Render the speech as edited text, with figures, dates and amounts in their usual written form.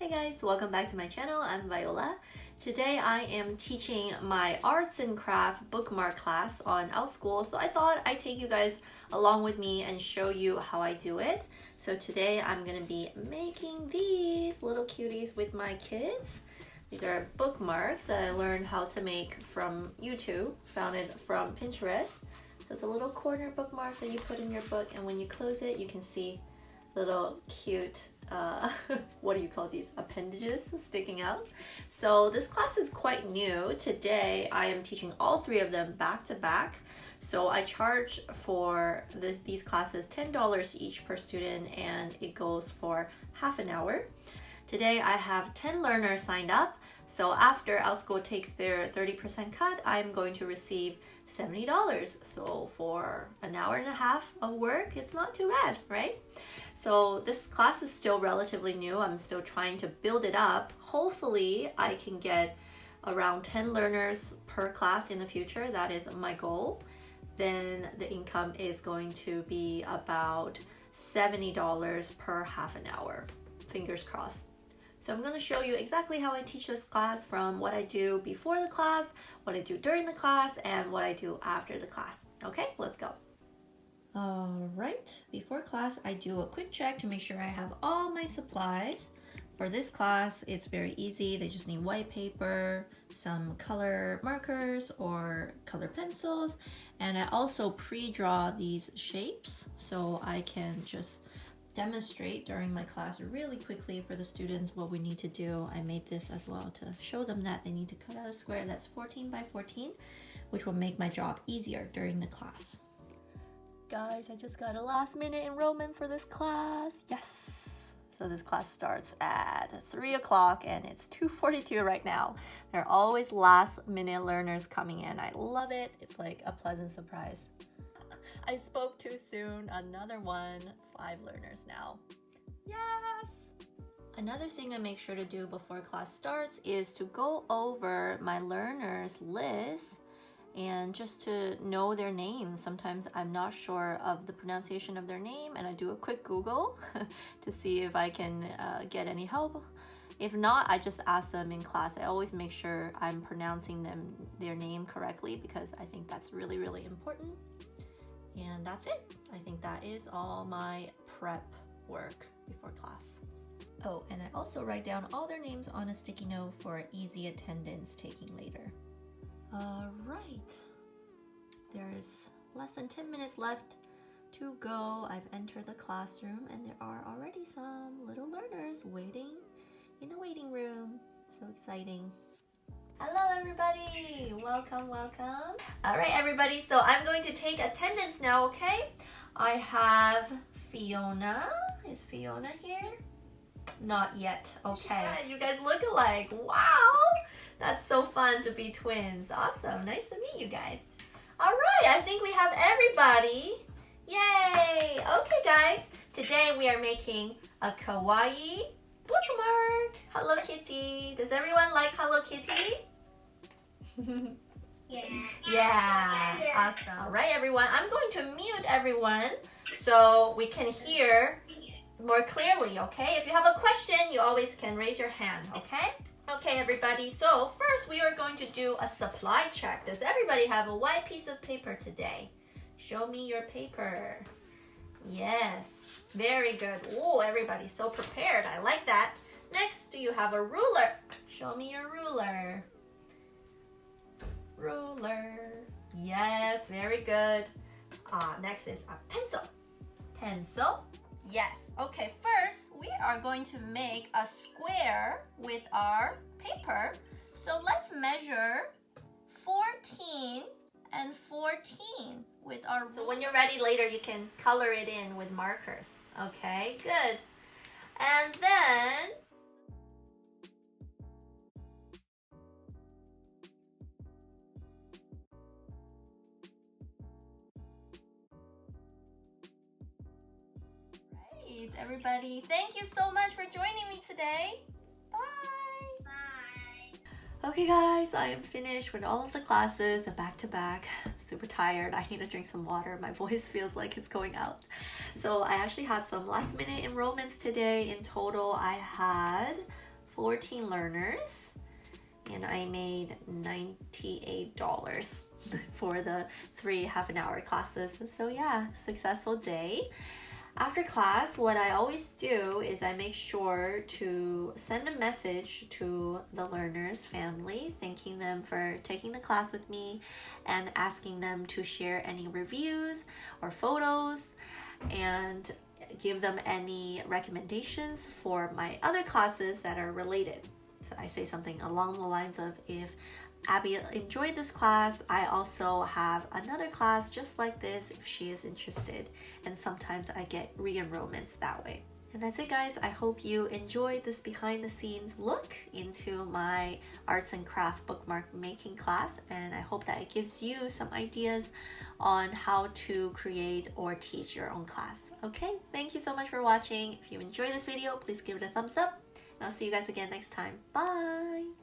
Hey guys, welcome back to my channel. I'm Viola. Today I am teaching my arts and craft bookmark class on Outschool, so I thought I'd take you guys along with me and show you how I do it. So today I'm going to be making these little cuties with my kids. These are bookmarks that I learned how to make from YouTube, found it from Pinterest. So it's a little corner bookmark that you put in your book, and when you close it you can see little cute what do you call these, appendages sticking out. So this class is quite new. Today I am teaching all three of them back to back. So I charge for these classes $10 each per student, and it goes for half an hour. Today I have 10 learners signed up. So after Outschool takes their 30% cut, I'm going to receive $70. So for an hour and a half of work, it's not too bad, right? So this class is still relatively new. I'm still trying to build it up. Hopefully I can get around 10 learners per class in the future. That is my goal. Then the income is going to be about $70 per half an hour. Fingers crossed. So I'm going to show you exactly how I teach this class, from what I do before the class, what I do during the class, and what I do after the class. Okay, let's go. Alright, before class I do a quick check to make sure I have all my supplies. For this class it's very easy. They just need white paper, some color markers or color pencils, and I also pre-draw these shapes so I can just demonstrate during my class really quickly for the students what we need to do. I made this as well to show them that they need to cut out a square that's 14 by 14, which will make my job easier during the class. Guys, I just got a last minute enrollment for this class. Yes! So this class starts at 3 o'clock and it's 2:42 right now. There are always last minute learners coming in. I love it. It's like a pleasant surprise. I spoke too soon. Another one. 5 learners now. Yes! Another thing I make sure to do before class starts is to go over my learners list and just to know their names. Sometimes I'm not sure of the pronunciation of their name, and I do a quick Google to see if I can get any help. If not, I just ask them in class. I always make sure I'm pronouncing their name correctly, because I think that's really, really important. And that's it. I think that is all my prep work before class. Oh, and I also write down all their names on a sticky note for easy attendance taking later. Alright, there is less than 10 minutes left to go. I've entered the classroom and there are already some little learners waiting in the waiting room. So exciting. Hello everybody, welcome, welcome. Alright everybody, so I'm going to take attendance now, okay? I have Fiona. Is Fiona here? Not yet, okay. Yeah, you guys look alike, wow! That's so fun to be twins. Awesome. Nice to meet you guys. All right, I think we have everybody. Yay! Okay, guys. Today we are making a kawaii bookmark. Hello Kitty. Does everyone like Hello Kitty? Yeah. Awesome. All right, everyone. I'm going to mute everyone so we can hear more clearly, okay? If you have a question, you always can raise your hand, okay? Okay, everybody, so first we are going to do a supply check. Does everybody have a white piece of paper today? Show me your paper. Yes, very good. Oh, everybody's so prepared. I like that. Next, do you have a ruler? Show me your ruler. Ruler. Yes, very good. Next is a pencil. Pencil. Yes. Okay, first we are going to make a square with our paper. So let's measure 14 and 14 with our ruler. So when you're ready later, you can color it in with markers. Okay, good. And then everybody, thank you so much for joining me today. Bye. Bye. Okay guys, I am finished with all of the classes back to back. Super tired. I need to drink some water. My voice feels like it's going out. So I actually had some last minute enrollments today. In total, I had 14 learners, and I made $98 for the 3 half-an-hour classes. So yeah, successful day. After class, what I always do is I make sure to send a message to the learners' family, thanking them for taking the class with me and asking them to share any reviews or photos and give them any recommendations for my other classes that are related. So I say something along the lines of, if Abby enjoyed this class, I also have another class just like this if she is interested. And sometimes I get re-enrollments that way. And that's it, guys. I hope you enjoyed this behind the scenes look into my arts and craft bookmark making class, and I hope that it gives you some ideas on how to create or teach your own class. Okay, thank you so much for watching. If you enjoyed this video, please give it a thumbs up, and I'll see you guys again next time. Bye!